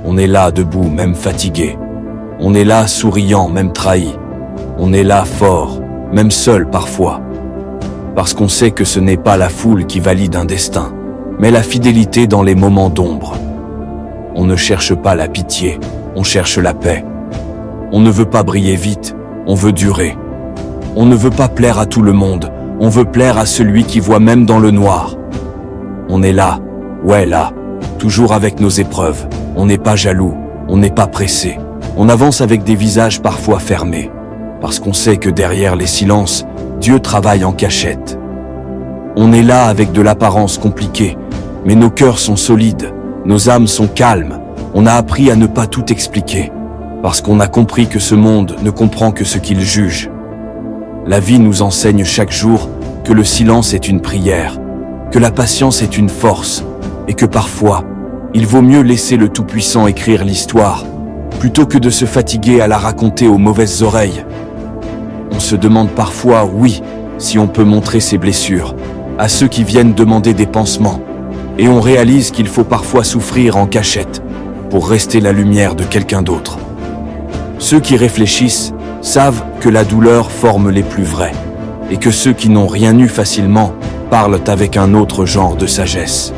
On est là debout, même fatigué. On est là souriant, même trahi. On est là fort, même seul parfois. Parce qu'on sait que ce n'est pas la foule qui valide un destin, mais la fidélité dans les moments d'ombre. On ne cherche pas la pitié, on cherche la paix. On ne veut pas briller vite, on veut durer. On ne veut pas plaire à tout le monde, on veut plaire à celui qui voit même dans le noir. On est là, ouais là, toujours avec nos épreuves. On n'est pas jaloux, on n'est pas pressé. On avance avec des visages parfois fermés, parce qu'on sait que derrière les silences, Dieu travaille en cachette. On est là avec de l'apparence compliquée, mais nos cœurs sont solides, nos âmes sont calmes. On a appris à ne pas tout expliquer, parce qu'on a compris que ce monde ne comprend que ce qu'il juge. La vie nous enseigne chaque jour que le silence est une prière, que la patience est une force, et que parfois, il vaut mieux laisser le Tout-Puissant écrire l'histoire, plutôt que de se fatiguer à la raconter aux mauvaises oreilles. On se demande parfois, oui, si on peut montrer ses blessures à ceux qui viennent demander des pansements. Et on réalise qu'il faut parfois souffrir en cachette pour rester la lumière de quelqu'un d'autre. Ceux qui réfléchissent savent que la douleur forme les plus vrais, et que ceux qui n'ont rien eu facilement parlent avec un autre genre de sagesse.